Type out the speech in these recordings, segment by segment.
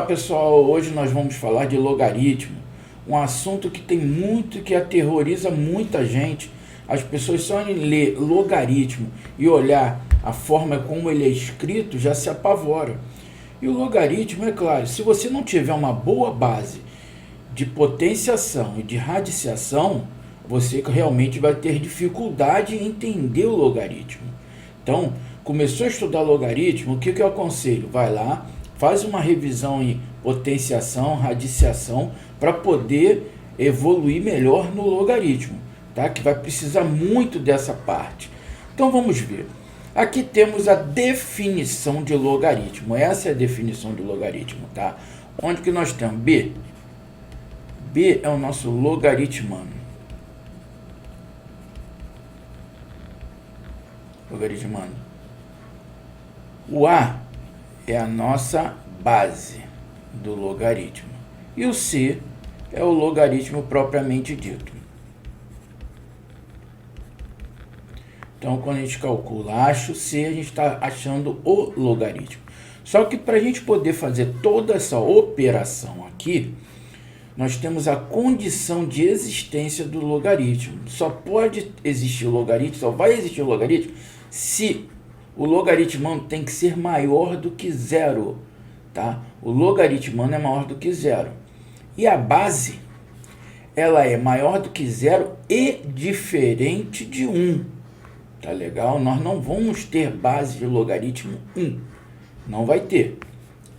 pessoal, hoje nós vamos falar de logaritmo, um assunto que tem muito, que aterroriza muita gente. As pessoas só em ler logaritmo e olhar a forma como ele é escrito já se apavora. E o logaritmo, é claro, se você não tiver uma boa base de potenciação e de radiciação, você realmente vai ter dificuldade em entender o logaritmo. Então, começou a estudar logaritmo, o que eu aconselho? Vai lá, faz uma revisão em potenciação, radiciação, para poder evoluir melhor no logaritmo, tá? Que vai precisar muito dessa parte. Então vamos ver. Aqui temos a definição de logaritmo. Essa é a definição de logaritmo, tá? Onde que nós temos B? B é o nosso logaritmano. Logaritmano. O A é a nossa base do logaritmo. E o C é o logaritmo propriamente dito. Então, quando a gente calcula, acha o C, a gente está achando o logaritmo. Só que para a gente poder fazer toda essa operação aqui, nós temos a condição de existência do logaritmo. Só pode existir o logaritmo, só vai existir o logaritmo se o logaritmano tem que ser maior do que zero, tá? O logaritmano é maior do que zero. E a base, ela é maior do que zero e diferente de 1. Tá legal? Nós não vamos ter base de logaritmo 1. Não vai ter,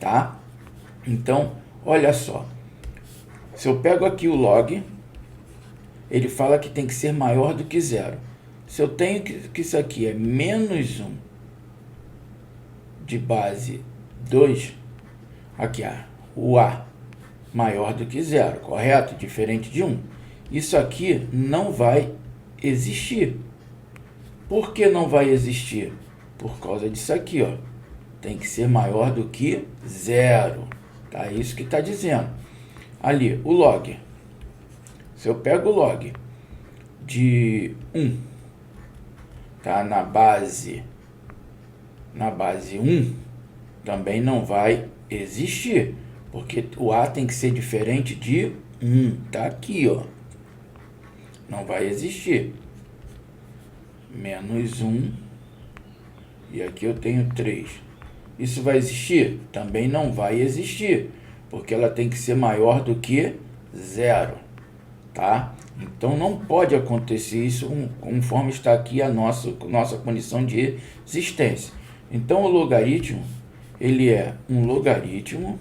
tá? Então, olha só. Se eu pego aqui o log, ele fala que tem que ser maior do que zero. Se eu tenho que isso aqui é menos 1 de base 2, aqui o A maior do que zero, correto? Diferente de 1. Isso aqui não vai existir. Por que não vai existir? Por causa disso aqui, ó. Tem que ser maior do que zero. Tá? Isso que está dizendo. Ali, o log. Se eu pego o log de 1, tá? Na base 1, também não vai existir, porque o A tem que ser diferente de 1. Tá aqui, ó. Não vai existir. Menos 1. E aqui eu tenho 3. Isso vai existir? Também não vai existir, porque ela tem que ser maior do que zero, tá? Então não pode acontecer isso conforme está aqui a nossa condição de existência. Então o logaritmo, ele é um logaritmo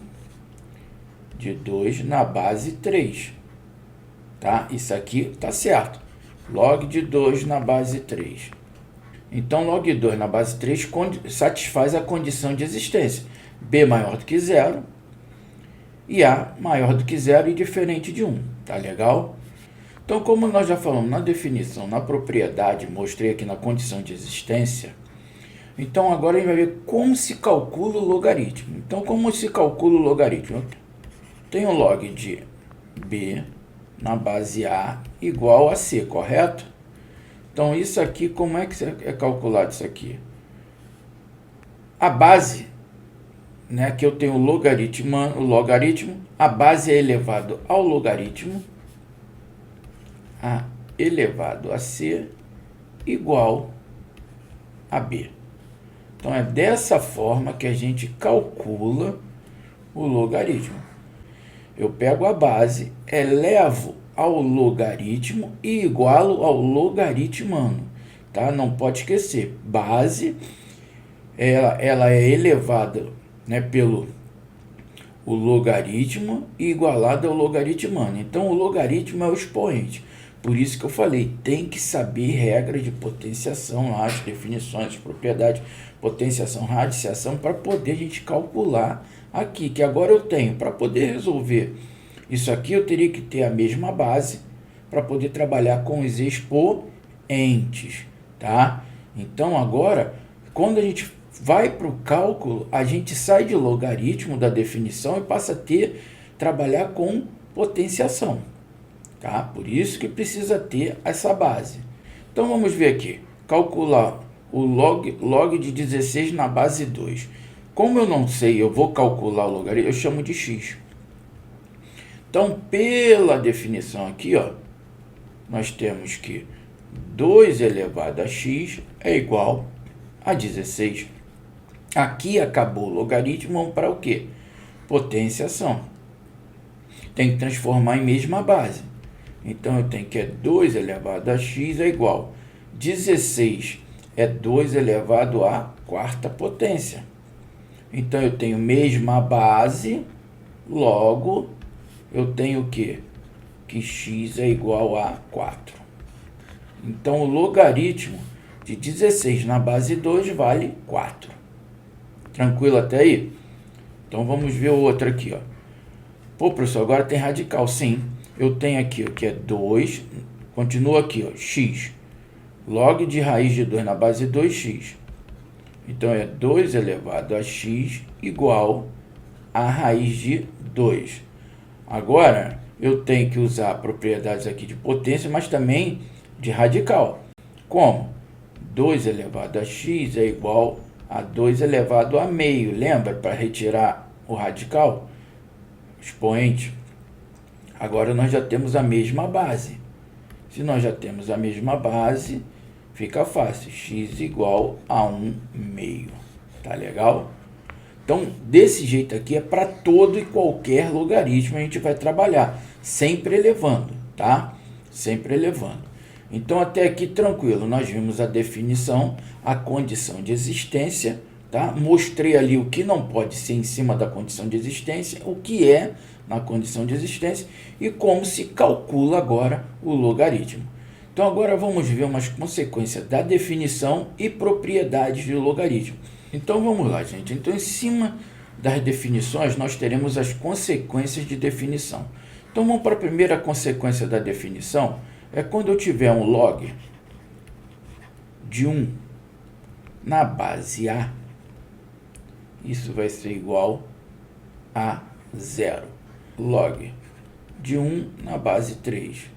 de 2 na base 3, tá? Isso aqui tá certo. Log de 2 na base 3. Então log 2 na base 3 satisfaz a condição de existência. B maior do que zero e A maior do que zero e diferente de 1. Tá legal? Então, como nós já falamos na definição, na propriedade, mostrei aqui na condição de existência, então agora a gente vai ver como se calcula o logaritmo. Então, como se calcula o logaritmo? Eu tenho log de B na base A igual a C, correto? Então, isso aqui, como é que é calculado isso aqui? A base, né, que eu tenho o logaritmo, a base é elevado ao logaritmo, A elevado a C, igual a B. Então, é dessa forma que a gente calcula o logaritmo. Eu pego a base, elevo ao logaritmo e igualo ao logaritmano, tá? Não pode esquecer, base, ela é elevada, né, pelo o logaritmo e igualada ao logaritmano. Então, o logaritmo é o expoente. Por isso que eu falei, tem que saber regras de potenciação, lá, as definições, as propriedades, potenciação, radiciação, para poder a gente calcular aqui, que agora eu tenho, para poder resolver isso aqui, eu teria que ter a mesma base para poder trabalhar com os expoentes, tá? Então, agora, quando a gente vai para o cálculo, a gente sai de logaritmo da definição e passa a trabalhar com potenciação, tá? Por isso que precisa ter essa base. Então, vamos ver aqui, calcular o log de 16 na base 2. Como eu não sei, eu vou calcular o logaritmo, eu chamo de x. Então, pela definição aqui, ó, nós temos que 2 elevado a x é igual a 16. Aqui acabou o logaritmo, vamos para o quê? Potenciação. Tem que transformar em mesma base. Então, eu tenho que 2 elevado a x é igual. 16 é 2 elevado à quarta potência. Então, eu tenho mesma base, logo, eu tenho o quê? Que x é igual a 4. Então, o logaritmo de 16 na base 2 vale 4. Tranquilo até aí? Então, vamos ver o outro aqui, ó. Pô, professor, agora tem radical. Sim, eu tenho aqui o que é 2, continua aqui, ó, x. Log de raiz de 2 na base 2x. Então, é 2 elevado a x igual a raiz de 2. Agora, eu tenho que usar propriedades aqui de potência, mas também de radical. Como? 2 elevado a x é igual a 2 elevado a meio. Lembra? Para retirar o radical, expoente. Agora, nós já temos a mesma base. Se nós já temos a mesma base, fica fácil. X igual a 1 meio. Tá legal? Então, desse jeito aqui é para todo e qualquer logaritmo a gente vai trabalhar, sempre elevando, tá? Sempre elevando. Então, até aqui tranquilo, nós vimos a definição, a condição de existência, tá? Mostrei ali o que não pode ser em cima da condição de existência, o que é na condição de existência e como se calcula agora o logaritmo. Então, agora vamos ver umas consequências da definição e propriedades do logaritmo. Então, vamos lá, gente. Então, em cima das definições, nós teremos as consequências de definição. Então, vamos para a primeira consequência da definição. É quando eu tiver um log de 1 na base A, isso vai ser igual a 0. Log de 1 na base 3.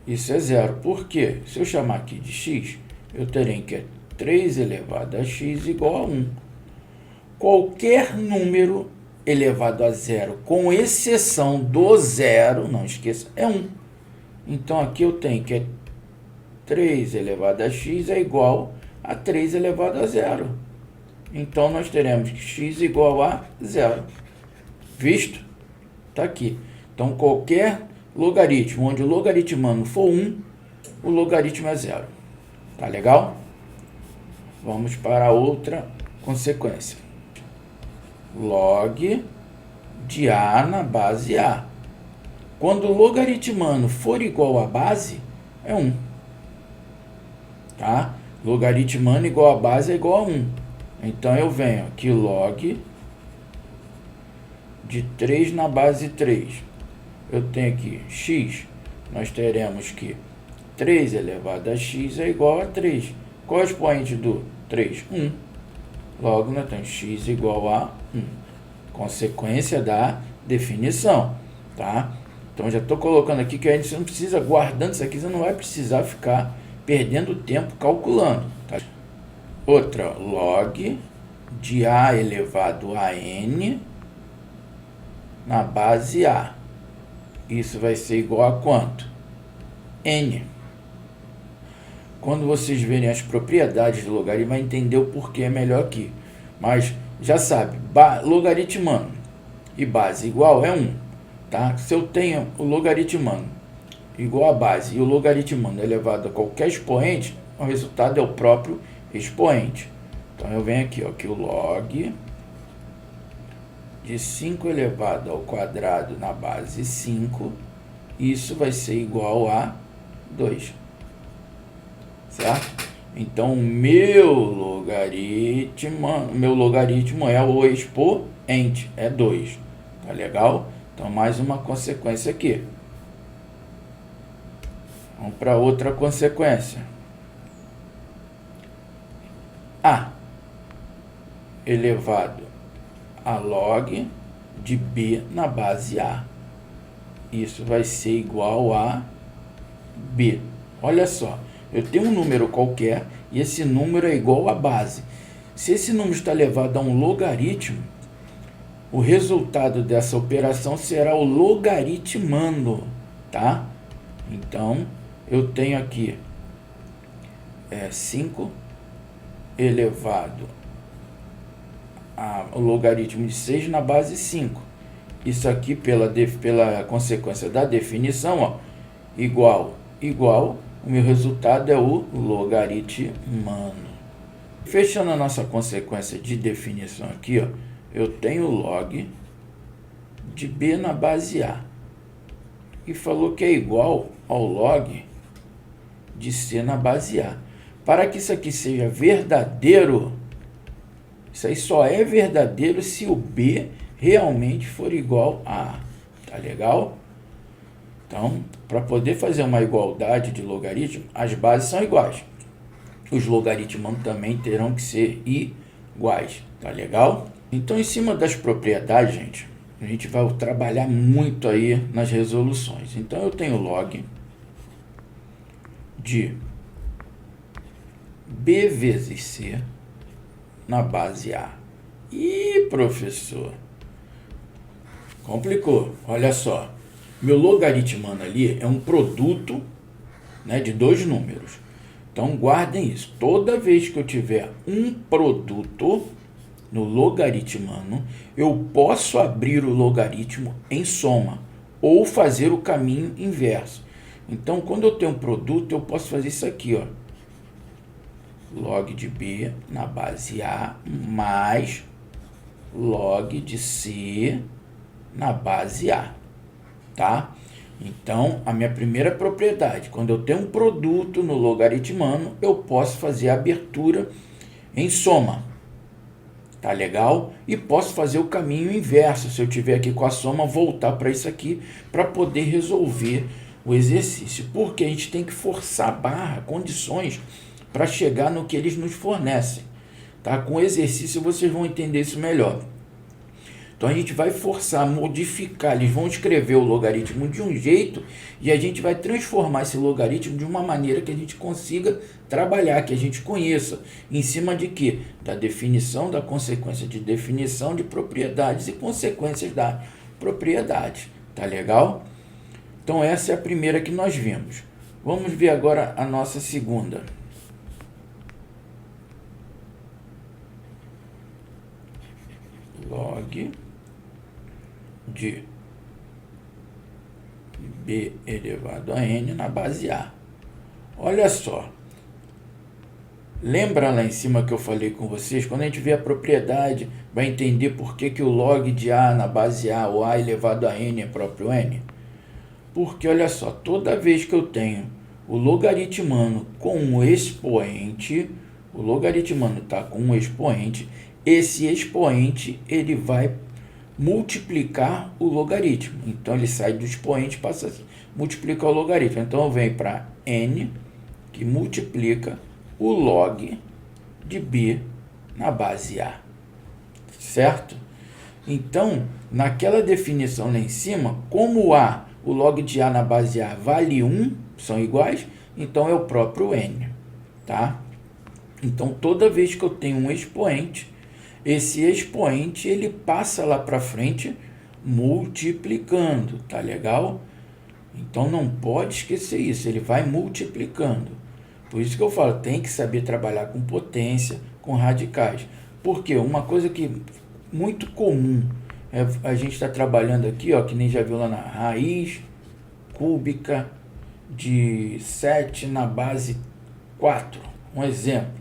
Isso é 0. Por quê? Se eu chamar aqui de x, eu terei que 3 elevado a x igual a 1. Qualquer número elevado a 0, com exceção do 0, não esqueça, é 1. Então, aqui eu tenho que 3 elevado a x é igual a 3 elevado a 0. Então, nós teremos que x igual a 0. Visto? Está aqui. Então, qualquer logaritmo onde o logaritmando for 1, o logaritmo é 0. Tá legal? Vamos para outra consequência. Log de A na base A. Quando o logaritmando for igual à base, é 1. Tá? Logaritmando igual à base é igual a 1. Então, eu venho aqui log de 3 na base 3. Eu tenho aqui x, nós teremos que 3 elevado a x é igual a 3. Qual é o expoente do 3? 1. Logo, nós temos x igual a 1. Consequência da definição, tá? Então, já estou colocando aqui que a gente não precisa, guardando isso aqui, você não vai precisar ficar perdendo tempo calculando, tá? Outra, log de A elevado a N na base A. Isso vai ser igual a quanto? N. Quando vocês verem as propriedades do logaritmo, vai entender o porquê é melhor aqui. Mas, já sabe, logaritmando e base igual é 1. Tá? Se eu tenho o logaritmando igual a base e o logaritmando elevado a qualquer expoente, o resultado é o próprio expoente. Então, eu venho aqui, ó, que o log de 5 elevado ao quadrado na base 5, isso vai ser igual a 2. Certo? Então, o meu logaritmo é o expoente, é 2. Tá legal? Então, mais uma consequência aqui. Vamos para outra consequência. A elevado a log de B na base A. Isso vai ser igual a B. Olha só, eu tenho um número qualquer e esse número é igual à base. Se esse número está elevado a um logaritmo, o resultado dessa operação será o logaritmando, tá? Então, eu tenho aqui 5 elevado ao logaritmo de 6 na base 5. Isso aqui, pela consequência da definição, ó, igual, o meu resultado é o logaritmando. Fechando a nossa consequência de definição aqui, ó, eu tenho log de b na base a. E falou que é igual ao log de c na base a. Para que isso aqui seja verdadeiro, isso aí só é verdadeiro se o b realmente for igual a a. Tá legal? Então, para poder fazer uma igualdade de logaritmo, as bases são iguais. Os logaritmos também terão que ser iguais. Tá legal? Então, em cima das propriedades, gente, a gente vai trabalhar muito aí nas resoluções. Então, eu tenho log de b vezes c na base a. Ih, professor, complicou. Olha só, meu logaritmando ali é um produto, né, de dois números. Então, guardem isso. Toda vez que eu tiver um produto no logaritmando, eu posso abrir o logaritmo em soma ou fazer o caminho inverso. Então, quando eu tenho um produto, eu posso fazer isso aqui, ó. Log de b na base a mais log de c na base a, tá? Então, a minha primeira propriedade, quando eu tenho um produto no logaritmando, eu posso fazer a abertura em soma. Tá legal? E posso fazer o caminho inverso, se eu tiver aqui com a soma, voltar para isso aqui, para poder resolver o exercício. Porque a gente tem que forçar a barra, condições, para chegar no que eles nos fornecem. Tá? Com o exercício vocês vão entender isso melhor. Então a gente vai forçar, modificar, eles vão escrever o logaritmo de um jeito e a gente vai transformar esse logaritmo de uma maneira que a gente consiga trabalhar, que a gente conheça. Em cima de quê? Da definição, da consequência de definição de propriedades e consequências da propriedade. Tá legal? Então essa é a primeira que nós vimos. Vamos ver agora a nossa segunda. Log de b elevado a n na base a. Olha só. Lembra lá em cima que eu falei com vocês? Quando a gente vê a propriedade, vai entender por que o log de a na base a, ou a elevado a n é próprio n? Porque, olha só, toda vez que eu tenho o logaritmando com um expoente, o logaritmando está com um expoente, esse expoente ele vai multiplicar o logaritmo. Então, ele sai do expoente e passa a multiplicar o logaritmo. Então, eu venho para n, que multiplica o log de b na base a. Certo? Então, naquela definição lá em cima, como o log de a na base a vale 1, são iguais, então é o próprio n. Tá? Então, toda vez que eu tenho um expoente, esse expoente ele passa lá para frente multiplicando, tá legal? Então não pode esquecer isso, ele vai multiplicando. Por isso que eu falo, tem que saber trabalhar com potência, com radicais. Porque uma coisa que muito comum é a gente está trabalhando aqui, ó, que nem já viu lá na raiz cúbica de 7 na base 4, um exemplo.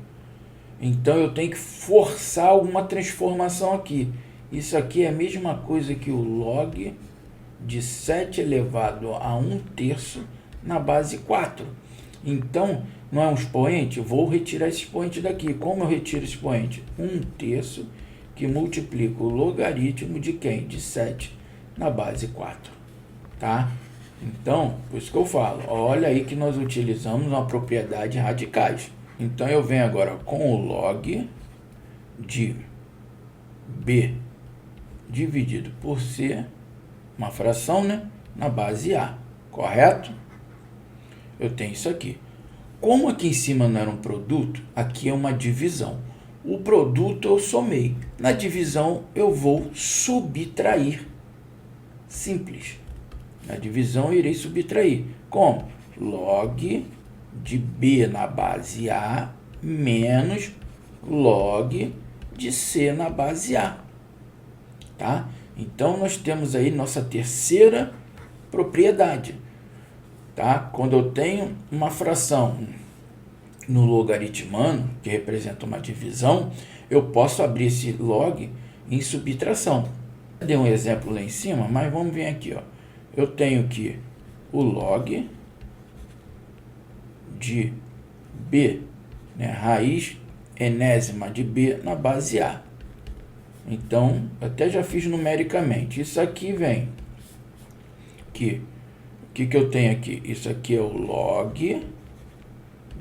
Então, eu tenho que forçar alguma transformação aqui. Isso aqui é a mesma coisa que o log de 7 elevado a 1/3 na base 4. Então, não é um expoente? Eu vou retirar esse expoente daqui. Como eu retiro esse expoente? 1/3 que multiplica o logaritmo de quem? De 7 na base 4. Tá? Então, por isso que eu falo, olha aí que nós utilizamos uma propriedade radicais. Então, eu venho agora com o log de b dividido por c, uma fração, né? Na base a, correto? Eu tenho isso aqui. Como aqui em cima não era um produto, aqui é uma divisão. o produto eu somei. Na divisão eu vou subtrair. Simples. Na divisão eu irei subtrair. Como? Log de B na base A menos log de C na base A. Tá? Então, nós temos aí nossa terceira propriedade. Tá? Quando eu tenho uma fração no logaritmano, que representa uma divisão, eu posso abrir esse log em subtração. Eu dei um exemplo lá em cima, mas vamos ver aqui. Ó. Eu tenho aqui o log de B, né, raiz enésima de B na base A. Então, até já fiz numericamente. Isso aqui vem aqui. O que eu tenho aqui? Isso aqui é o log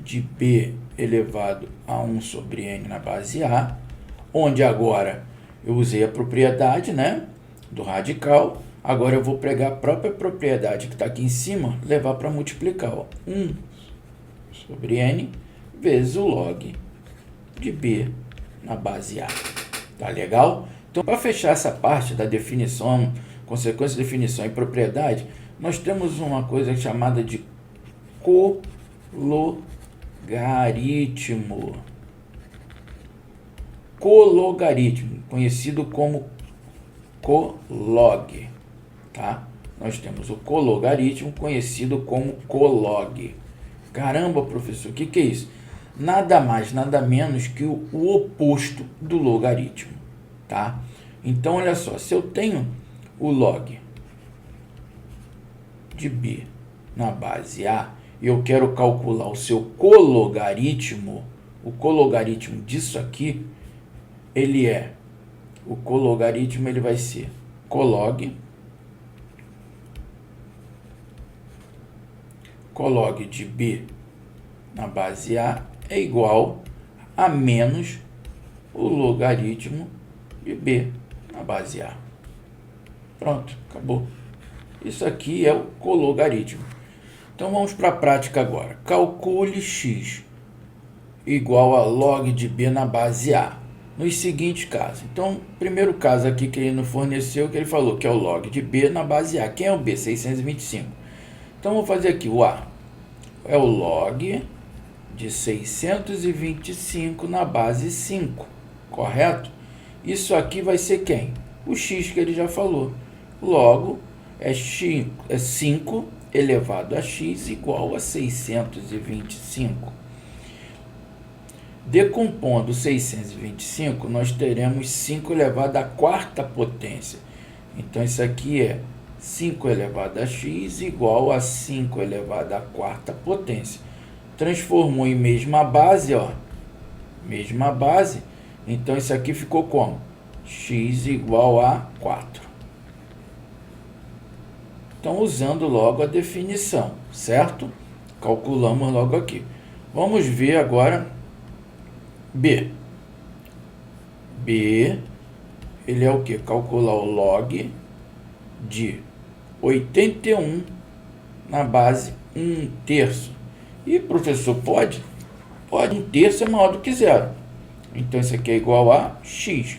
de B elevado a 1 sobre N na base A, onde agora eu usei a propriedade, né, do radical. Agora eu vou pegar a própria propriedade que está aqui em cima, levar para multiplicar. Ó. 1 sobre N vezes o log de B na base A. Tá legal? Então, para fechar essa parte da definição, consequência, definição e propriedade, nós temos uma coisa chamada de cologaritmo. Cologaritmo, conhecido como colog. Tá? Nós temos o cologaritmo, conhecido como colog. Caramba, professor, o que é isso? Nada mais, nada menos que o oposto do logaritmo, tá? Então, olha só, se eu tenho o log de B na base A e eu quero calcular o seu cologaritmo, o cologaritmo disso aqui, o cologaritmo ele vai ser colog de B na base A é igual a menos o logaritmo de B na base A. Pronto, acabou. Isso aqui é o cologaritmo. Então, vamos para a prática agora. Calcule x igual a log de B na base A, nos seguintes casos. Então, primeiro caso aqui que ele nos forneceu, que ele falou que é o log de B na base A. Quem é o B? 625. Então, vou fazer aqui o A. É o log de 625 na base 5, correto? Isso aqui vai ser quem? O x que ele já falou. Logo, é 5 elevado a x igual a 625. Decompondo 625, nós teremos 5 elevado à quarta potência. Então, isso aqui é 5 elevado a x igual a 5 elevado à quarta potência. Transformou em mesma base, ó. Mesma base. Então, isso aqui ficou como? X igual a 4. Então, usando logo a definição, certo? Calculamos logo aqui. Vamos ver agora B. B, ele é o quê? Calcular o log de 81 na base 1/3. E, professor, pode? Pode. 1/3 é maior do que zero. Então, isso aqui é igual a x.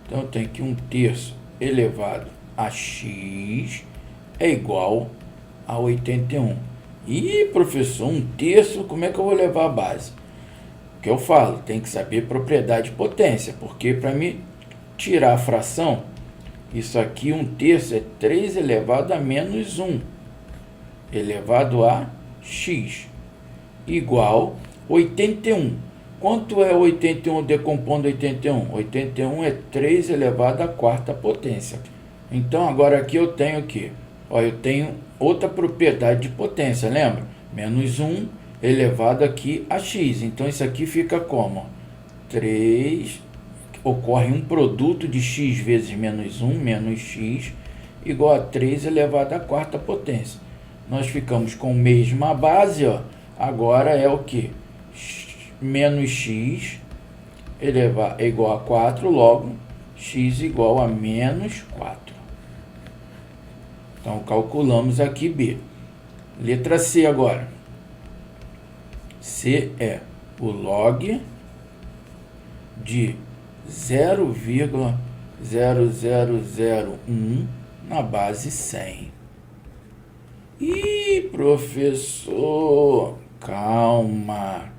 Então, eu tenho que 1/3 elevado a x é igual a 81. E, professor, 1/3, como é que eu vou levar a base? O que eu falo? Tem que saber propriedade de potência, porque para mim tirar a fração, isso aqui 1/3 é 3 elevado a menos 1 elevado a x igual 81. Quanto é 81 decompondo 81? 81 é 3 elevado à quarta potência. Então, agora aqui eu tenho o quê? Ó, eu tenho outra propriedade de potência, lembra? Menos 1 elevado aqui a x. Então, isso aqui fica como? 3, ocorre um produto de x vezes menos 1, menos x, igual a 3 elevado à quarta potência. Nós ficamos com a mesma base, ó. Agora é o que? Menos x é igual a 4, logo x igual a menos 4. Então, calculamos aqui B. Letra C agora. C é o log de 0,0001 na base 100. Ih, professor, calma.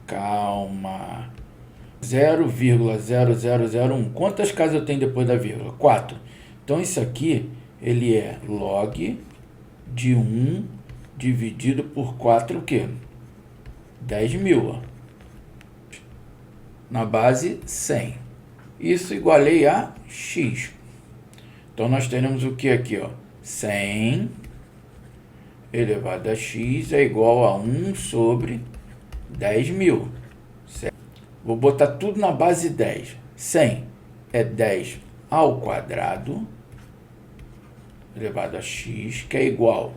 0,0001. Quantas casas eu tenho depois da vírgula? 4. Então, isso aqui, ele é log de 1 dividido por 4, o quê? 10.000, ó. Na base 100. Isso igualei a x. Então, nós teremos o que aqui, ó? 100 elevado a x é igual a 1 sobre 10.000. Certo? Vou botar tudo na base 10. 100 é 10 ao quadrado elevado a x, que é igual.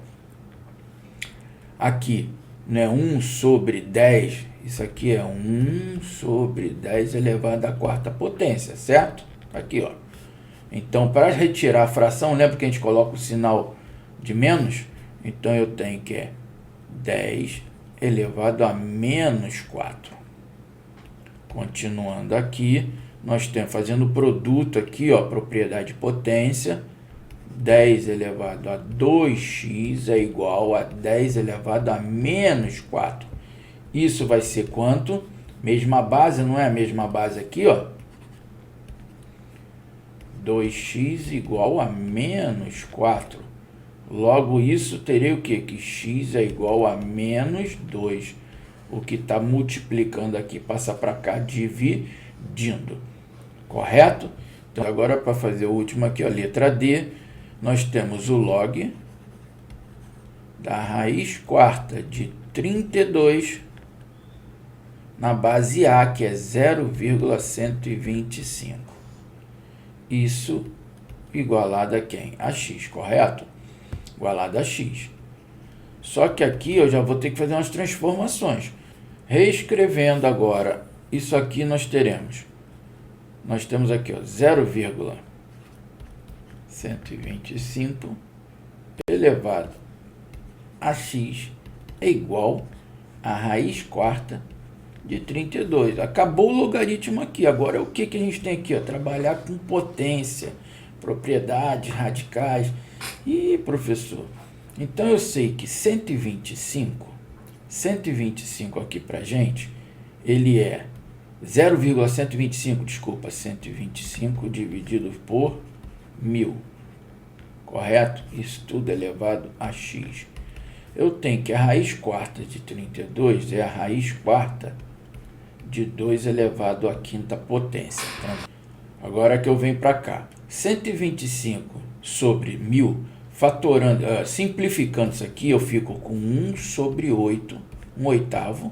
Aqui, né, 1 sobre 10, isso aqui é 1 sobre 10 elevado à quarta potência, certo? Aqui, ó. Então, para retirar a fração, lembra que a gente coloca o sinal de menos? Então, eu tenho que é 10 elevado a menos 4. Continuando aqui, nós temos, fazendo o produto aqui, ó, propriedade de potência, 10 elevado a 2x é igual a 10 elevado a menos 4. Isso vai ser quanto? Mesma base, não é a mesma base aqui, ó? 2x igual a menos 4. Logo, isso teria o quê? Que x é igual a menos 2. O que está multiplicando aqui passa para cá, dividindo. Correto? Então, agora para fazer o último aqui, ó, letra D, nós temos o log da raiz quarta de 32 na base A, que é 0,125. Isso igualado a quem? A x, correto? Igualado a x. Só que aqui eu já vou ter que fazer umas transformações. Reescrevendo agora, isso aqui nós teremos. Nós temos aqui, ó, 0,125 elevado a x é igual a raiz quarta de 32. Acabou o logaritmo aqui. Agora, o que a gente tem aqui? Ó? Trabalhar com potência, propriedades, radicais. Ih, professor, então eu sei que 125 aqui para gente, ele é 0,125, desculpa, 125 dividido por 1000. Correto? Isso tudo elevado a x. Eu tenho que a raiz quarta de 32 é a raiz quarta de 2 elevado à quinta potência. Então, agora que eu venho para cá, 125 sobre 1000, fatorando, simplificando isso aqui, eu fico com 1 sobre 8, 1/8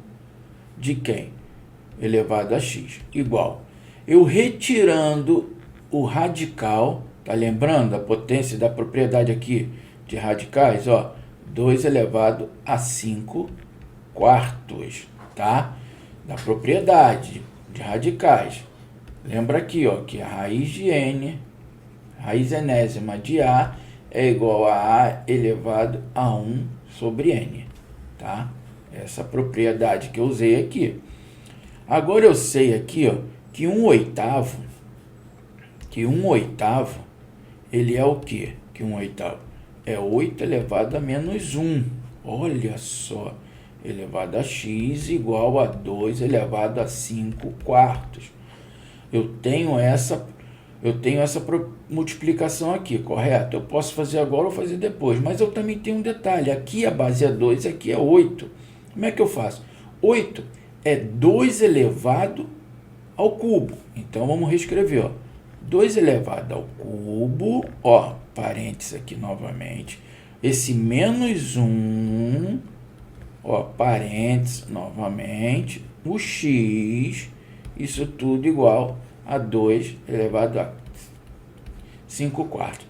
de quem? Elevado a x, igual. Eu retirando o radical, tá lembrando a potência da propriedade aqui de radicais, ó, 2 elevado a 5 quartos, tá? Da propriedade de radicais. Lembra aqui, ó, que a raiz de n, raiz enésima de a, é igual a a elevado a 1 sobre n, tá? Essa propriedade que eu usei aqui. Agora eu sei aqui, ó, que 1/8, ele é o quê? Que 1/8 é 8 elevado a menos 1. Olha só, elevado a x igual a 2 elevado a 5 quartos. Eu tenho essa multiplicação aqui, correto? Eu posso fazer agora ou fazer depois, mas eu também tenho um detalhe. Aqui a base é 2, aqui é 8. Como é que eu faço? 8 é 2 elevado ao cubo. Então, vamos reescrever, ó. 2 elevado ao cubo, ó, parênteses aqui novamente. Esse menos 1, ó, parênteses novamente. O x, isso tudo igual a 2 elevado a 5 quartos.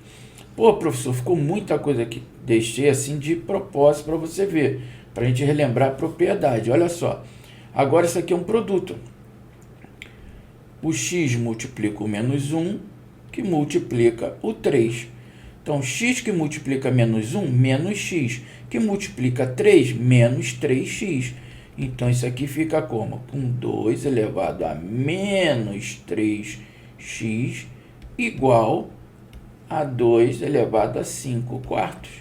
Pô, professor, ficou muita coisa aqui. Deixei assim de propósito para você ver, para a gente relembrar a propriedade. Olha só. Agora isso aqui é um produto. O x multiplica o menos 1, que multiplica o 3. Então, x que multiplica menos 1, menos x, que multiplica 3, menos 3x. Então, isso aqui fica como? Com 2 elevado a menos 3x igual a 2 elevado a 5 quartos.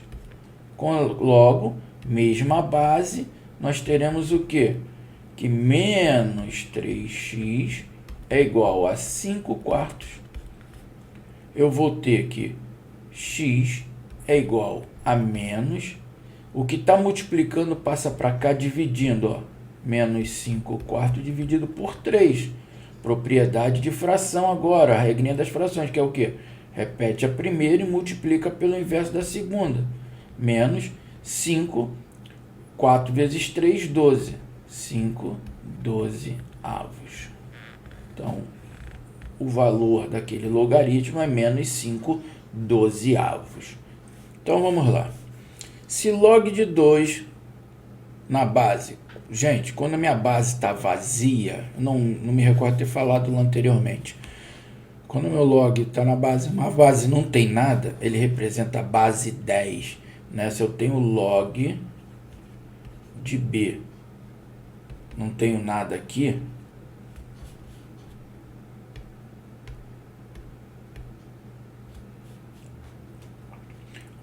Logo, mesma base, nós teremos o quê? Que menos 3x é igual a 5 quartos. Eu vou ter que x é igual a menos, o que está multiplicando passa para cá dividindo, ó, menos 5 quartos dividido por 3. Propriedade de fração agora, a regrinha das frações, que é o quê? Repete a primeira e multiplica pelo inverso da segunda. Menos 5, 4 vezes 3, 12. 5, 12 avos. Então, o valor daquele logaritmo é menos 5 dozeavos. Então, vamos lá. Se log de 2 na base... Gente, quando a minha base está vazia, não me recordo de ter falado lá anteriormente. Quando o meu log está na base, uma base não tem nada, ele representa a base 10. Né? Se eu tenho log de B, não tenho nada aqui,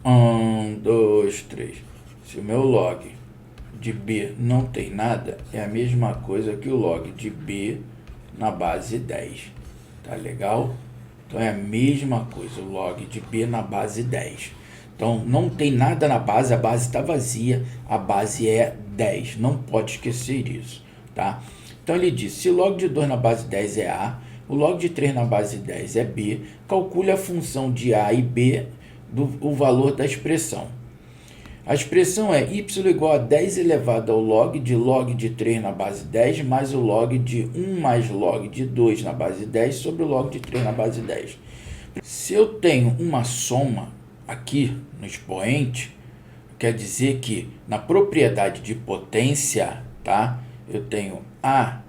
1, 2, 3. Se o meu log de B não tem nada, é a mesma coisa que o log de B na base 10. Tá legal? Então, é a mesma coisa, o log de B na base 10. Então, não tem nada na base, a base está vazia, a base é 10. Não pode esquecer isso, tá? Então, ele diz, se o log de 2 na base 10 é A, o log de 3 na base 10 é B, calcule a função de A e B o valor da expressão. A expressão é y igual a 10 elevado ao log de 3 na base 10 mais o log de 1 mais log de 2 na base 10 sobre o log de 3 na base 10. Se eu tenho uma soma aqui no expoente, quer dizer que na propriedade de potência, tá? Eu tenho A,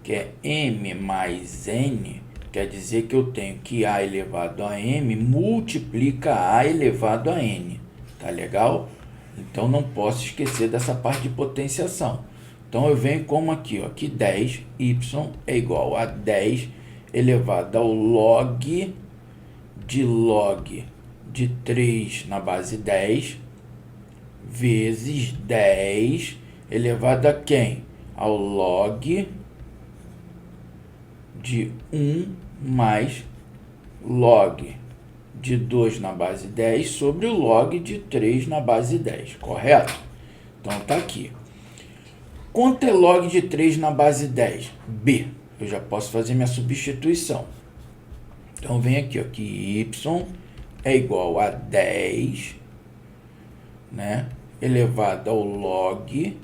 que é m mais n, quer dizer que eu tenho que A elevado a m multiplica A elevado a n. Tá legal? Então, não posso esquecer dessa parte de potenciação. Então, eu venho como aqui, ó, que 10y é igual a 10 elevado ao log de 3 na base 10 vezes 10 elevado a quem? Ao log de 1 mais log de 2 na base 10 sobre o log de 3 na base 10, correto? Então, tá aqui. Quanto é log de 3 na base 10? B. Eu já posso fazer minha substituição. Então, vem aqui, ó, que y é igual a 10, né, elevado ao log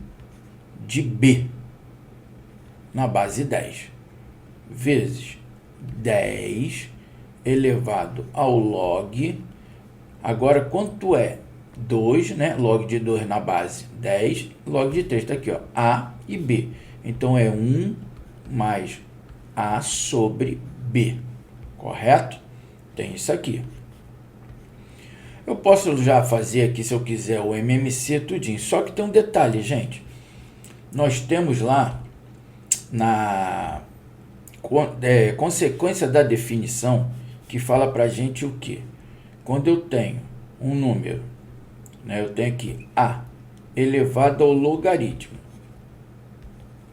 de B na base 10, vezes 10 elevado ao log, agora quanto é? 2, né? Log de 2 na base 10, log de 3, está aqui, ó, A e B. Então, é 1 mais A sobre B, correto? Tem isso aqui. Eu posso já fazer aqui, se eu quiser, o MMC tudinho, só que tem um detalhe, gente. Nós temos lá, na consequência da definição, que fala para a gente o quê? Quando eu tenho um número, né, eu tenho aqui A elevado ao logaritmo.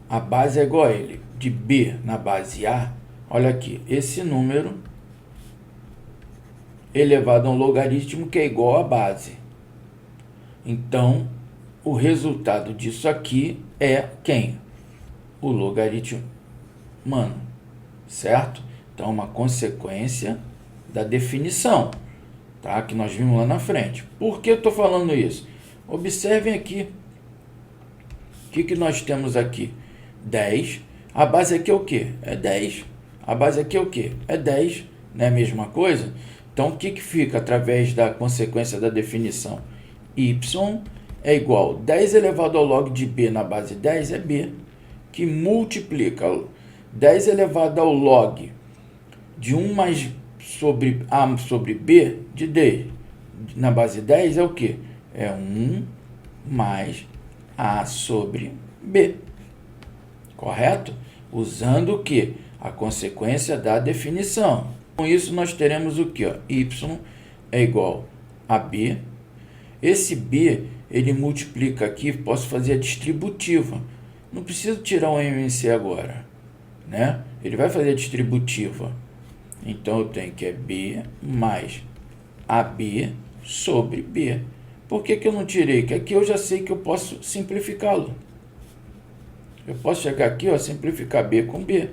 A base é igual a ele, de B na base A. Olha aqui, esse número elevado a um logaritmo que é igual à base. Então, o resultado disso aqui é quem? O logaritmo humano, certo? Então, uma consequência da definição, tá? Que nós vimos lá na frente. Por que eu estou falando isso? Observem aqui. O que nós temos aqui? 10. A base aqui é o quê? É 10. A base aqui é o quê? É 10. Não é a mesma coisa? Então, o que fica através da consequência da definição? Y é igual a 10 elevado ao log de B na base 10 é B, que multiplica 10 elevado ao log de 1 mais sobre A sobre B de D na base 10 é o quê? É 1 mais A sobre B. correto? Usando o quê? A consequência da definição. Com isso, nós teremos o quê? Y é igual a B. Esse B, ele multiplica aqui, posso fazer a distributiva. Não preciso tirar o MMC agora, né? Ele vai fazer a distributiva. Então, eu tenho que é B mais AB sobre B. Por que eu não tirei? Porque aqui eu já sei que eu posso simplificá-lo. Eu posso chegar aqui, ó, simplificar B com B.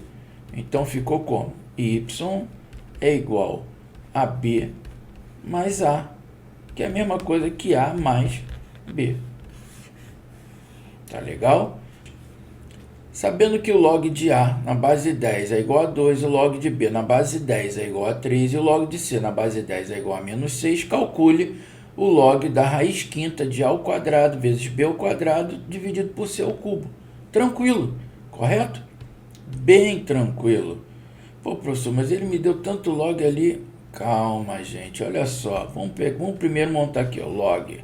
Então, ficou como? Y é igual a B mais A, que é a mesma coisa que A mais B. Tá legal? Sabendo que o log de A na base 10 é igual a 2, o log de B na base 10 é igual a 3 e o log de C na base 10 é igual a menos 6, calcule o log da raiz quinta de A ao quadrado vezes B ao quadrado dividido por C ao cubo. Tranquilo, correto? Bem tranquilo. Pô, professor, mas ele me deu tanto log ali. Calma, gente, olha só. Vamos primeiro montar aqui, ó, log.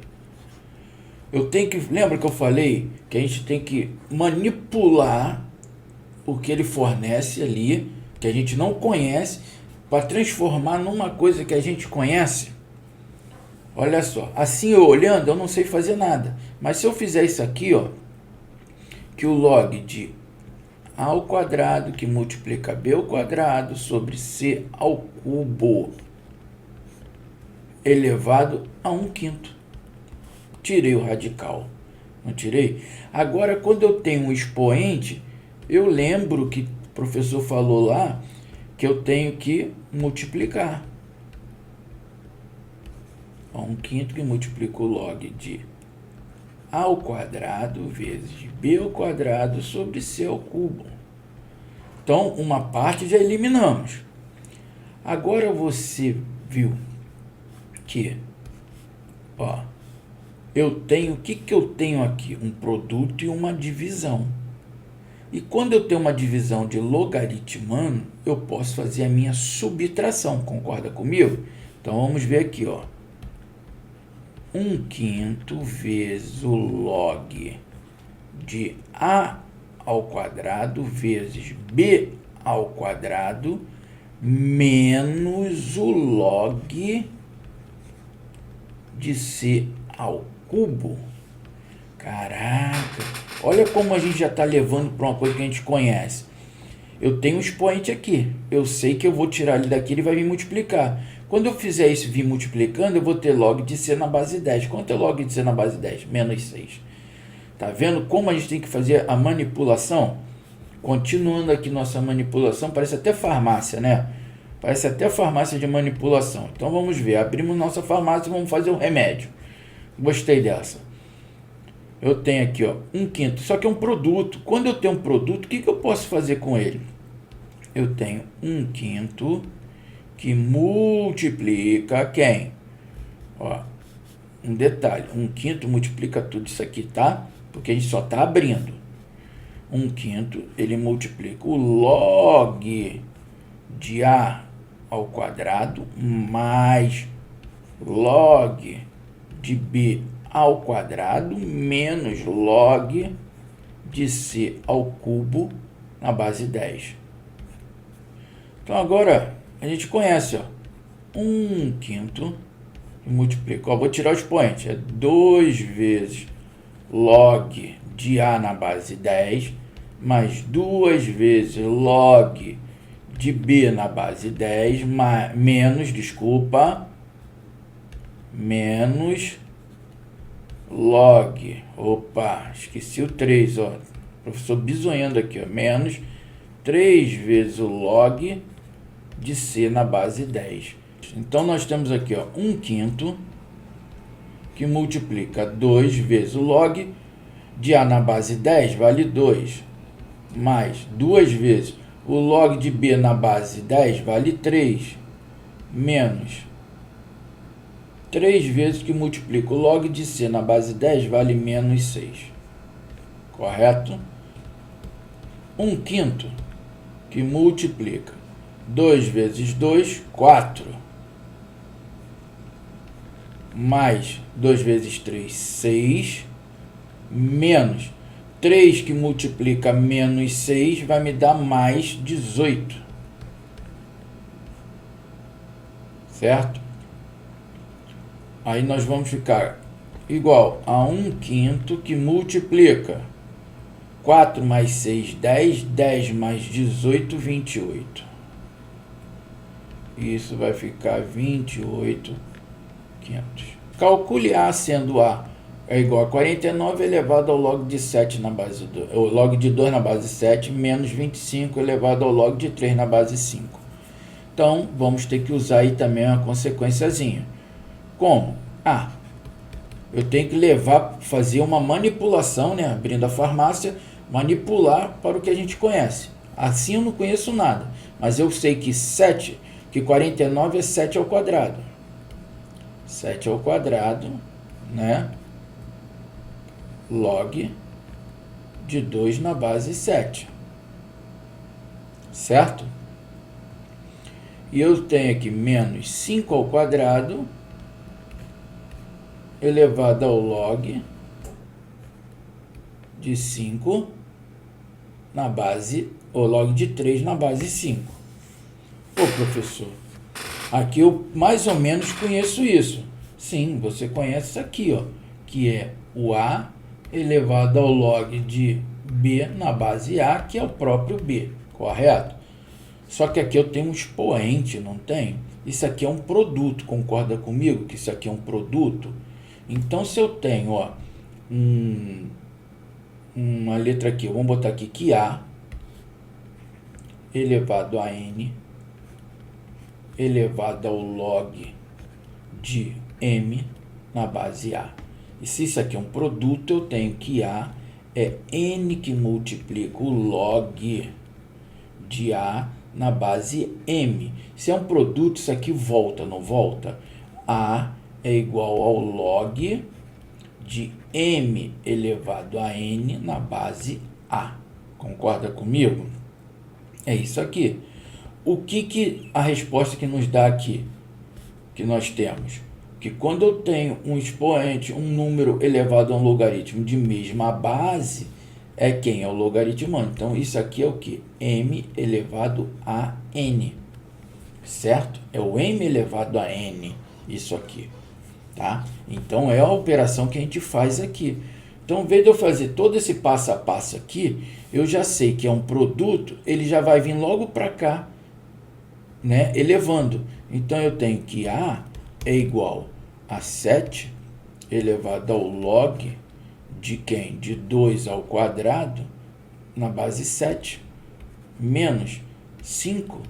Eu tenho que... Lembra que eu falei que a gente tem que manipular o que ele fornece ali, que a gente não conhece, para transformar numa coisa que a gente conhece? Olha só, assim eu olhando, eu não sei fazer nada. Mas se eu fizer isso aqui, ó, que o log de A ao quadrado, que multiplica B ao quadrado, sobre C ao cubo, elevado a 1/5. Tirei o radical. Não tirei? Agora, quando eu tenho um expoente, eu lembro que o professor falou lá que eu tenho que multiplicar. 1/5 que multiplica o log de A ao quadrado vezes B ao quadrado sobre C ao cubo. Então, uma parte já eliminamos. Agora você viu que, ó, eu tenho, o que eu tenho aqui? Um produto e uma divisão. E quando eu tenho uma divisão de logaritmando, eu posso fazer a minha subtração, concorda comigo? Então, vamos ver aqui, ó. 1/5 vezes o log de A ao quadrado vezes B ao quadrado menos o log de C ao cubo. Caraca, olha como a gente já está levando para uma coisa que a gente conhece. Eu tenho um expoente aqui, eu sei que eu vou tirar ele daqui, ele vai me multiplicar. Quando eu fizer isso vir multiplicando, eu vou ter log de C na base 10. Quanto é log de C na base 10? Menos 6. Tá vendo como a gente tem que fazer a manipulação? Continuando aqui nossa manipulação, parece até farmácia, né? Parece até farmácia de manipulação. Então vamos ver, abrimos nossa farmácia e vamos fazer um remédio. Gostei dessa. Eu tenho aqui, ó, 1/5, só que é um produto. Quando eu tenho um produto, o que eu posso fazer com ele? Eu tenho 1/5 que multiplica quem? Ó, um detalhe, 1/5 multiplica tudo isso aqui, tá? Porque a gente só tá abrindo. 1/5, ele multiplica o log de A ao quadrado mais log de B ao quadrado menos log de C ao cubo na base 10. Então agora a gente conhece, ó, 1/5 e multiplica. Ó, vou tirar o expoente, é 2 vezes log de A na base 10 mais 2 vezes log de B na base 10 menos log, opa, esqueci o 3, ó, professor bisonhando aqui, ó, menos 3 vezes o log de C na base 10. Então, nós temos aqui, ó, 1/5 que multiplica 2 vezes o log de A na base 10, vale 2, mais 2 vezes o log de B na base 10, vale 3, menos 3 vezes que multiplica o log de C na base 10, vale menos 6. Correto? 1/5 que multiplica 2 vezes 2, 4. Mais 2 vezes 3, 6. Menos 3 que multiplica menos 6 vai me dar mais 18. Certo? Aí nós vamos ficar igual a 1/5 que multiplica 4 mais 6, 10, 10 mais 18, 28. Isso vai ficar 28/500. Calcule A sendo A é igual a 49 elevado ao log de 7 na base 2, ou log de 2 na base 7, menos 25 elevado ao log de 3 na base 5. Então, vamos ter que usar aí também uma consequenciazinha. Como? Eu tenho que fazer uma manipulação, né? Abrindo a farmácia, manipular para o que a gente conhece. Assim eu não conheço nada, mas eu sei que 49 é 7 ao quadrado. 7 ao quadrado, né? Log de 2 na base 7. Certo? E eu tenho aqui menos 5 ao quadrado elevado ao log de 5 na base, ou log de 3 na base 5. Ô, professor, aqui eu mais ou menos conheço isso. Sim, você conhece isso aqui, ó, que é o A elevado ao log de B na base A, que é o próprio B, correto? Só que aqui eu tenho um expoente, não tem? Isso aqui é um produto, concorda comigo que isso aqui é um produto? Então, se eu tenho, ó, uma letra aqui, vamos botar aqui que A elevado a N elevado ao log de M na base A. E se isso aqui é um produto, eu tenho que A é N que multiplica o log de A na base M. Se é um produto, isso aqui volta, não volta? A é igual ao log de M elevado a N na base A. Concorda comigo? É isso aqui. O que a resposta que nos dá aqui? Que nós temos? Que quando eu tenho um expoente, um número elevado a um logaritmo de mesma base, é quem? É o logaritmando. Então, isso aqui é o que? M elevado a N. Certo? É o M elevado a N, isso aqui. Tá? Então, é a operação que a gente faz aqui. Então, ao invés de eu fazer todo esse passo a passo aqui, eu já sei que é um produto, ele já vai vir logo para cá, né? Elevando. Então, eu tenho que A é igual a 7 elevado ao log de quem? De 2 ao quadrado na base 7, menos 5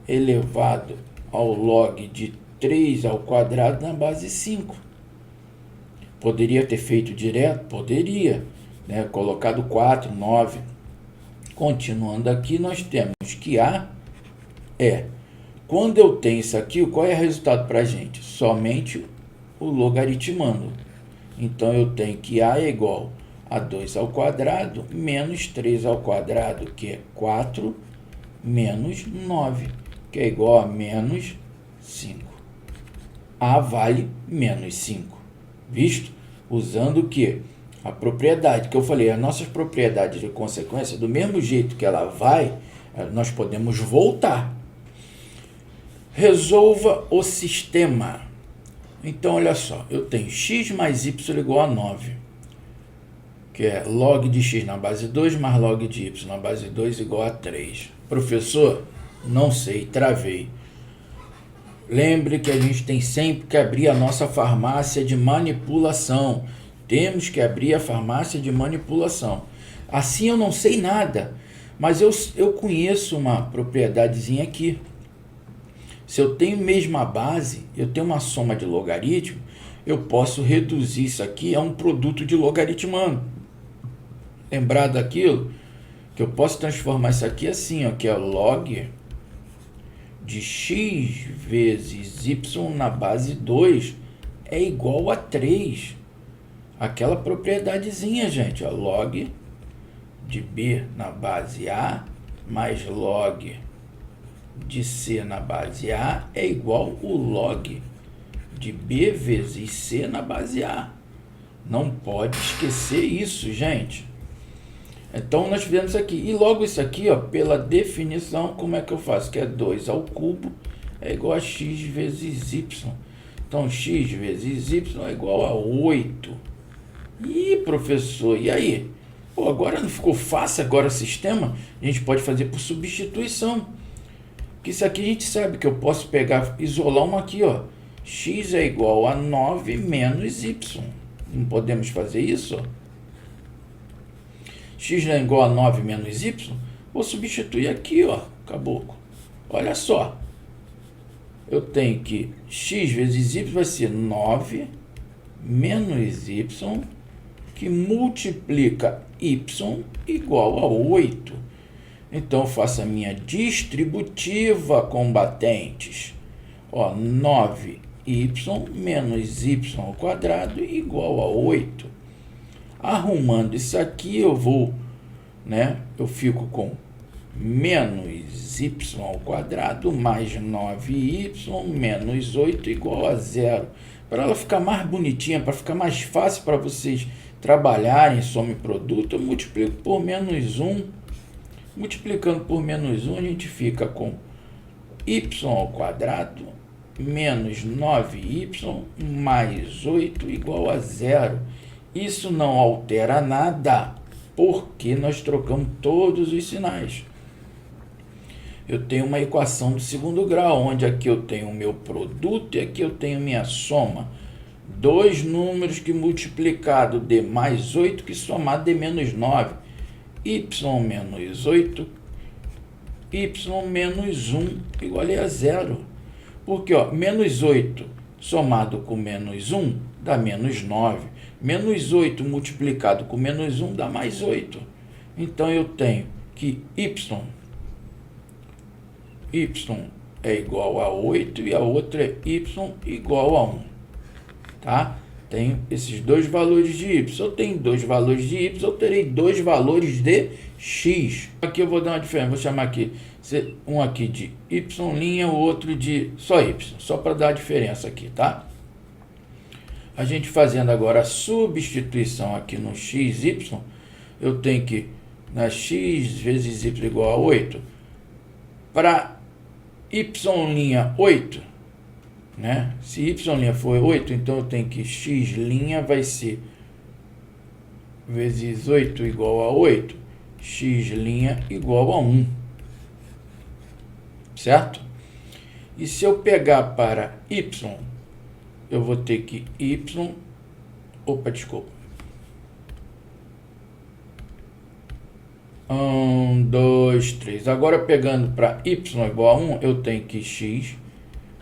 elevado ao log de 3 ao quadrado na base 5. Poderia ter feito direto? Poderia, né? Colocado 4, 9. Continuando aqui, nós temos que A é, quando eu tenho isso aqui, qual é o resultado para a gente? Somente o logaritmando. Então, eu tenho que A é igual a 2 ao quadrado menos 3 ao quadrado, que é 4, menos 9, que é igual a menos 5. A vale menos 5. Visto? Usando o quê? A propriedade que eu falei, as nossas propriedades de consequência, do mesmo jeito que ela vai, nós podemos voltar. Resolva o sistema. Então, olha só, eu tenho x mais y igual a 9, que é log de x na base 2 mais log de y na base 2 igual a 3. Professor, não sei, travei. Lembre que a gente tem sempre que abrir a nossa farmácia de manipulação. Temos que abrir a farmácia de manipulação. Assim eu não sei nada, mas eu conheço uma propriedadezinha aqui. Se eu tenho mesma base, eu tenho uma soma de logaritmo, eu posso reduzir isso aqui a um produto de logaritmando. Lembrar daquilo? Que eu posso transformar isso aqui assim, ó, que é log de x vezes y na base 2 é igual a 3. Aquela propriedadezinha, gente, ó, log de b na base a mais log de c na base a é igual o log de b vezes c na base a. Não pode esquecer isso, gente. Então nós fizemos isso aqui. E logo isso aqui, ó, pela definição, como é que eu faço? Que é 2 ao cubo é igual a x vezes y. Então x vezes y é igual a 8. Ih, professor, e aí? Pô, agora não ficou fácil agora o sistema? A gente pode fazer por substituição. Porque isso aqui a gente sabe que eu posso pegar, isolar uma aqui, ó. X é igual a 9 menos y. Não podemos fazer isso, ó? X não é igual a 9 menos y? Vou substituir aqui, ó, caboclo. Olha só. Eu tenho que x vezes y vai ser 9 menos y, que multiplica y igual a 8. Então, eu faço a minha distributiva, combatentes. Ó, 9y menos y ao quadrado igual a 8. Arrumando isso aqui, eu vou, né? Eu fico com menos y ao quadrado mais 9y menos 8 igual a 0. Para ela ficar mais bonitinha, para ficar mais fácil para vocês trabalharem soma e produto, eu multiplico por menos 1. Multiplicando por menos 1, a gente fica com y ao quadrado menos 9y mais 8 igual a 0. Isso não altera nada, porque nós trocamos todos os sinais. Eu tenho uma equação do segundo grau, onde aqui eu tenho o meu produto e aqui eu tenho minha soma. Dois números que multiplicado dê mais 8 que somado dê menos 9. Y menos 8, y menos 1 igual a 0. Porque, ó, menos 8 somado com menos 1 dá menos 9. Menos 8 multiplicado com menos 1 dá mais 8. Então, eu tenho que y é igual a 8 e a outra é y igual a 1. Tá? Tenho esses dois valores de y. Se eu tenho dois valores de y, eu terei dois valores de x. Aqui eu vou dar uma diferença. Vou chamar aqui um aqui de y', o outro de só y. Só para dar a diferença aqui, tá? A gente fazendo agora a substituição aqui no xy, eu tenho que, na x vezes y igual a 8, para y', 8, né? Se y' for 8, então eu tenho que x' vai ser vezes 8 igual a 8, x' igual a 1. Certo? E se eu pegar para y, eu vou ter que desculpa. 1, 2, 3. Agora pegando para y igual a 1, eu tenho que x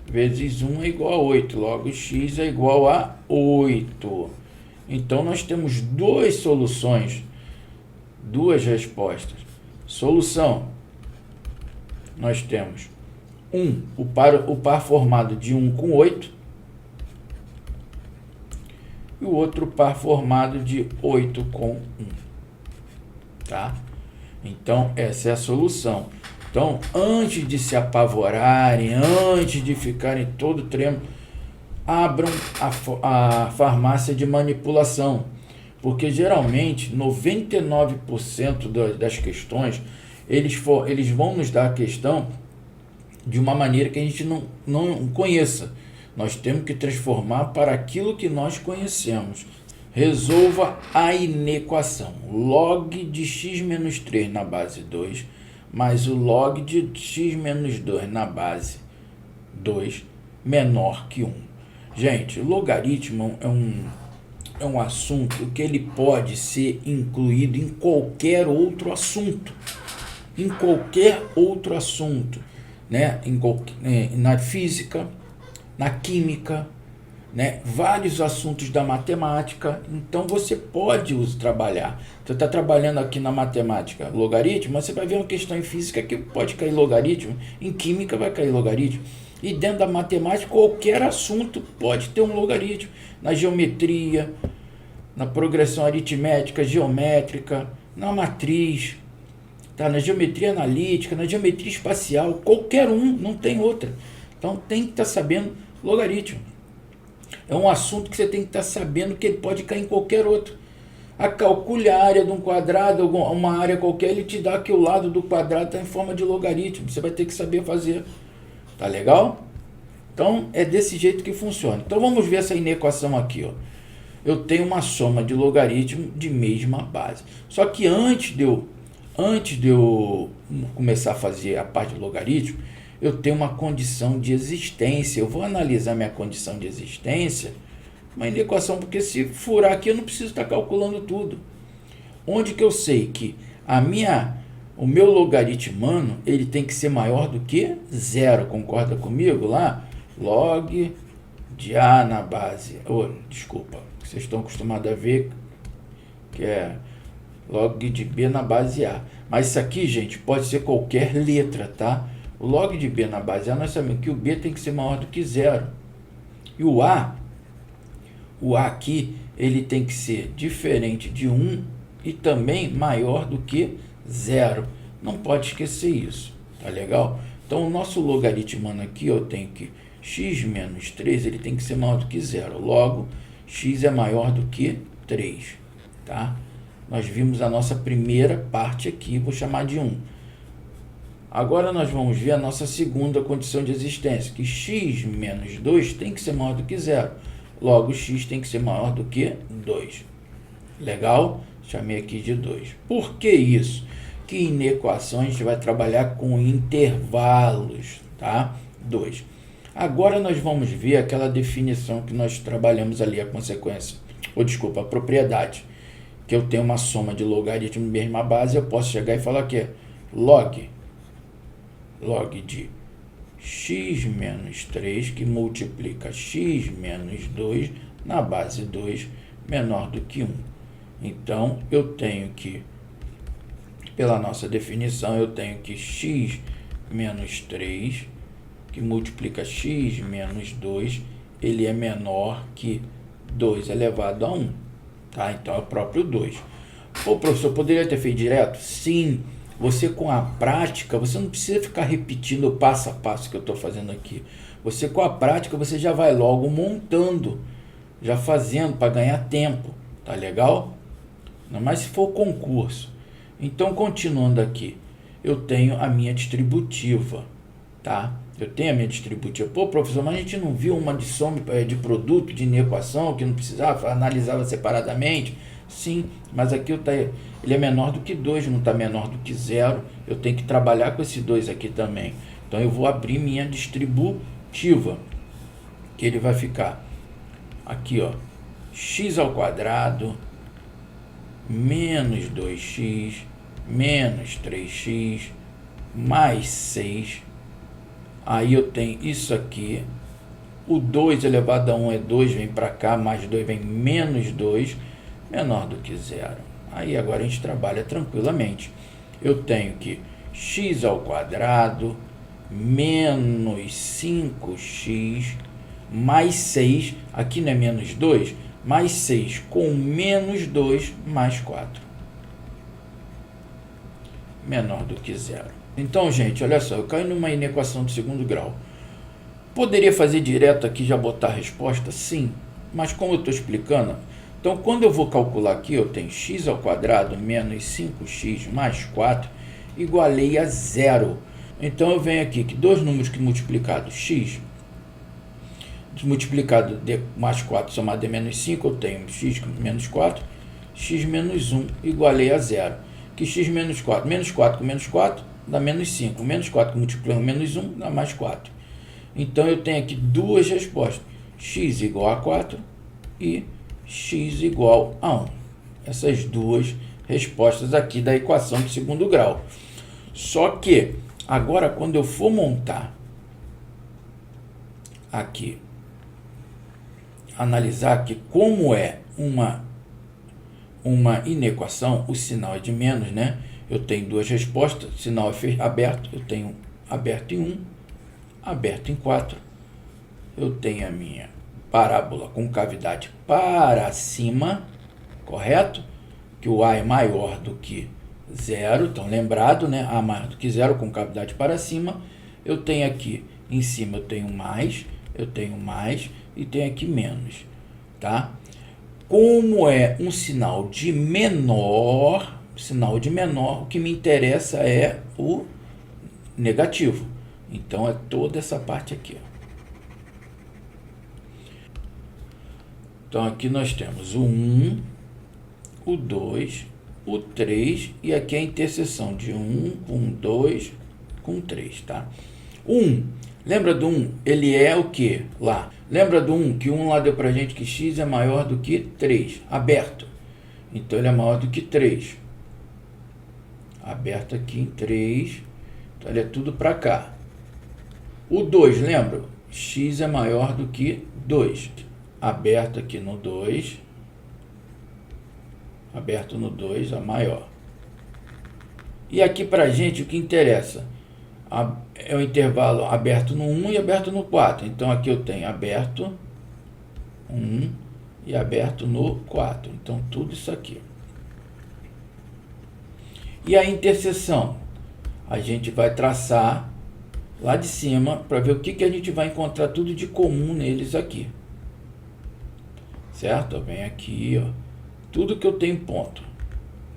vezes 1 é igual a 8. Logo, x é igual a 8. Então, nós temos duas soluções, duas respostas. Solução, nós temos o par formado de 1 com 8 e o outro par formado de 8 com 1. Tá? Então, essa é a solução. Então, antes de se apavorarem, antes de ficarem todo tremo, abram a farmácia de manipulação. Porque, geralmente, 99% das questões, eles vão nos dar a questão de uma maneira que a gente não conheça. Nós temos que transformar para aquilo que nós conhecemos. Resolva a inequação. Log de x menos 3 na base 2, mais o log de x menos 2 na base 2 menor que 1. Gente, logaritmo é um assunto que ele pode ser incluído em qualquer outro assunto. Em qualquer outro assunto, né? Na física, na química, né? Vários assuntos da matemática. Então você pode trabalhar. Você está trabalhando aqui na matemática logaritmo, mas você vai ver uma questão em física que pode cair logaritmo, em química vai cair logaritmo. E dentro da matemática, qualquer assunto pode ter um logaritmo. Na geometria, na progressão aritmética, geométrica, na matriz, tá? Na geometria analítica, na geometria espacial, qualquer um, não tem outra. Então tem que estar sabendo logaritmo. É um assunto que você tem que estar sabendo que ele pode cair em qualquer outro. calcule a área de um quadrado, uma área qualquer, ele te dá que o lado do quadrado está em forma de logaritmo. Você vai ter que saber fazer. Tá legal? Então, é desse jeito que funciona. Então, vamos ver essa inequação aqui, ó. Eu tenho uma soma de logaritmo de mesma base. Só que antes de eu começar a fazer a parte de logaritmo, eu tenho uma condição de existência. Eu vou analisar minha condição de existência, uma inequação, porque se furar aqui eu não preciso estar calculando tudo. Onde que eu sei que o meu logaritmano, ele tem que ser maior do que zero, concorda comigo lá? Log de A na base, desculpa, vocês estão acostumados a ver que é log de B na base A, mas isso aqui, gente, pode ser qualquer letra, tá? O log de B na base A, nós sabemos que o B tem que ser maior do que zero, e o A aqui, ele tem que ser diferente de 1 e também maior do que zero. Não pode esquecer isso, tá legal? Então, o nosso logaritmano aqui, eu tenho que x menos 3, ele tem que ser maior do que zero. Logo, x é maior do que 3, tá? Nós vimos a nossa primeira parte aqui, vou chamar de 1. Agora, nós vamos ver a nossa segunda condição de existência, que x menos 2 tem que ser maior do que zero. Logo, x tem que ser maior do que 2. Legal? Chamei aqui de 2. Por que isso? Que em equação a gente vai trabalhar com intervalos, tá? 2. Agora nós vamos ver aquela definição que nós trabalhamos ali, a consequência, a propriedade, que eu tenho uma soma de logaritmo de mesma base, eu posso chegar e falar que é log de x menos 3, que multiplica x menos 2 na base 2 menor do que 1. Então, eu tenho que, pela nossa definição, eu tenho que x menos 3, que multiplica x menos 2, ele é menor que 2 elevado a 1. Tá? Então, é o próprio 2. Pô, professor, poderia ter feito direto? Sim. Você, com a prática, você não precisa ficar repetindo o passo a passo que eu estou fazendo aqui. Você, com a prática, você já vai logo montando, já fazendo para ganhar tempo. Tá legal? Não, mas se for concurso. Então, continuando aqui, eu tenho a minha distributiva, tá? Eu tenho a minha distributiva. Pô, professor, mas a gente não viu uma de soma de produto, de inequação, que não precisava, analisava separadamente? Sim, mas aqui ele é menor do que 2, não está menor do que 0. Eu tenho que trabalhar com esse 2 aqui também. Então, eu vou abrir minha distributiva, que ele vai ficar aqui, ó, x ao quadrado menos 2x menos 3x mais 6. Aí eu tenho isso aqui. O 2 elevado a 1 é 2, vem para cá, mais 2 vem menos 2, menor do que 0. Aí agora a gente trabalha tranquilamente. Eu tenho que x ao quadrado menos 5x mais 6, aqui não é menos 2, mais 6 com menos 2 mais 4. Menor do que 0. Então, gente, olha só, eu caio numa inequação de segundo grau. Poderia fazer direto aqui e já botar a resposta? Sim, mas como eu estou explicando, então quando eu vou calcular aqui, eu tenho x ao quadrado menos 5x mais 4 igualei a 0. Então eu venho aqui que dois números que multiplicados x multiplicado de mais 4 somado de menos 5, eu tenho x menos 4, x menos 1 igualei a 0. Que x menos 4 com menos 4 dá menos 5. Menos 4 que multiplicando menos 1 dá mais 4. Então, eu tenho aqui duas respostas. X igual a 4 e x igual a 1. Essas duas respostas aqui da equação de segundo grau. Só que, agora, quando eu for montar aqui, analisar aqui como é uma inequação, o sinal é de menos, né? Eu tenho duas respostas, o sinal é aberto, eu tenho aberto em 1, aberto em 4. Eu tenho a minha parábola com cavidade para cima, correto? Que o A é maior do que 0, então lembrado, né? A maior do que 0 com cavidade para cima. Eu tenho aqui em cima, eu tenho mais e tenho aqui menos, tá? Como é um sinal de menor, o que me interessa é o negativo. Então, é toda essa parte aqui. Ó. Então, aqui nós temos o 1, o 2, o 3, e aqui a interseção de 1 com 2 com 3, tá? 1, lembra do 1? Ele é o que lá? Lembra do 1? Que 1 lá deu pra gente que x é maior do que 3, aberto. Então, ele é maior do que 3. Aberto aqui em 3, então ele é tudo para cá. O 2, lembra? X é maior do que 2. Aberto aqui no 2. Aberto no 2, a maior. E aqui pra gente o que interessa é o intervalo aberto no 1 e aberto no 4. Então aqui eu tenho aberto 1 e aberto no 4. Então tudo isso aqui. E a interseção? A gente vai traçar lá de cima para ver o que a gente vai encontrar tudo de comum neles aqui. Certo? Vem aqui, ó. Tudo que eu tenho ponto.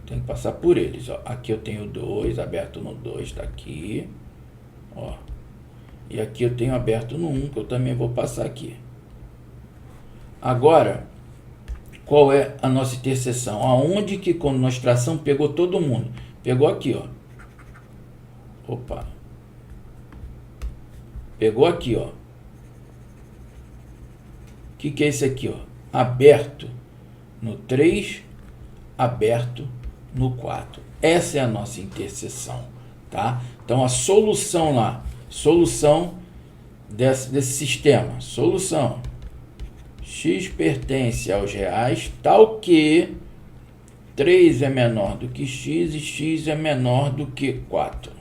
Tem que passar por eles, ó. Aqui eu tenho 2, aberto no 2, tá aqui. Ó. E aqui eu tenho aberto no 1, que eu também vou passar aqui. Agora, qual é a nossa interseção? Aonde que quando nós traçamos pegou todo mundo? Pegou aqui, ó. Opa. Pegou aqui, ó. O que é esse aqui, ó? Aberto no 3, aberto no 4. Essa é a nossa interseção, tá? Então, a solução lá, solução desse sistema, solução, x pertence aos reais, tal que 3 é menor do que x e x é menor do que 4.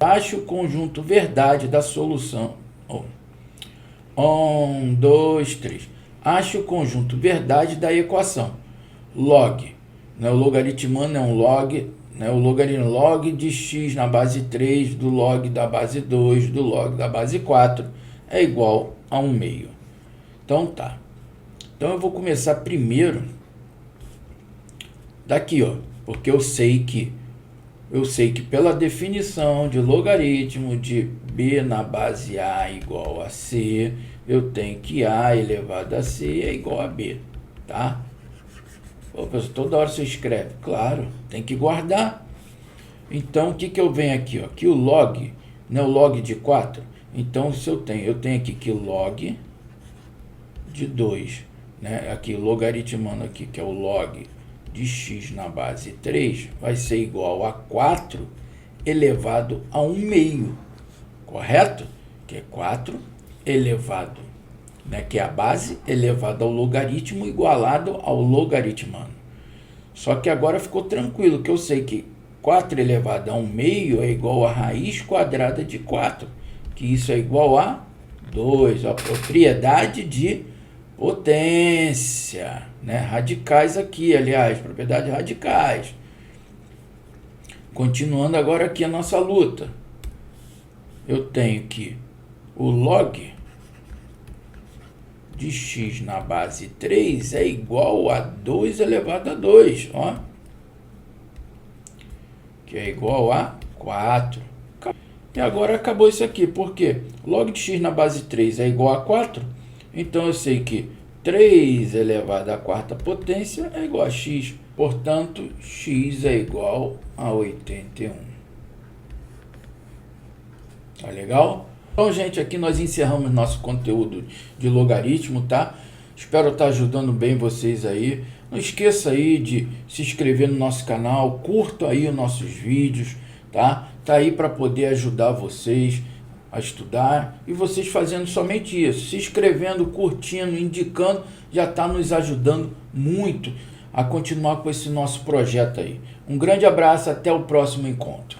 Ache o conjunto verdade da solução. 1, 2, 3. Ache o conjunto verdade da equação. Log, né, o logaritmando é um log, né, o logaritmo log de x na base 3, do log da base 2, do log da base 4, é igual a 1/2. Então tá. Então eu vou começar primeiro daqui, ó, porque eu sei que pela definição de logaritmo de b na base a igual a c, eu tenho que a elevado a c é igual a b, tá? Pô, pessoal, toda hora você escreve, claro, tem que guardar. Então, o que eu venho aqui, ó? Aqui o log, né, o log de 4. Então, se eu tenho aqui que log de 2, né? Aqui, logaritmando aqui, que é o log de x na base 3, vai ser igual a 4 elevado a 1/2, correto? Que é 4 elevado, né, que é a base, elevado ao logaritmo, igualado ao logaritmando. Só que agora ficou tranquilo, que eu sei que 4 elevado a 1/2 é igual a raiz quadrada de 4, que isso é igual a 2, a propriedade de potência, né? Radicais aqui, aliás, propriedades radicais. Continuando agora aqui a nossa luta. Eu tenho que o log de x na base 3 é igual a 2 elevado a 2, ó. Que é igual a 4. E agora acabou isso aqui, por quê? Log de x na base 3 é igual a 4, então eu sei que 3 elevado à quarta potência é igual a x. Portanto, x é igual a 81. Tá legal? Então, gente, aqui nós encerramos nosso conteúdo de logaritmo, tá? Espero estar ajudando bem vocês aí. Não esqueça aí de se inscrever no nosso canal, curta aí os nossos vídeos, tá? Tá aí para poder ajudar vocês a estudar e vocês fazendo somente isso, se inscrevendo, curtindo, indicando, já está nos ajudando muito a continuar com esse nosso projeto aí. Um grande abraço, até o próximo encontro.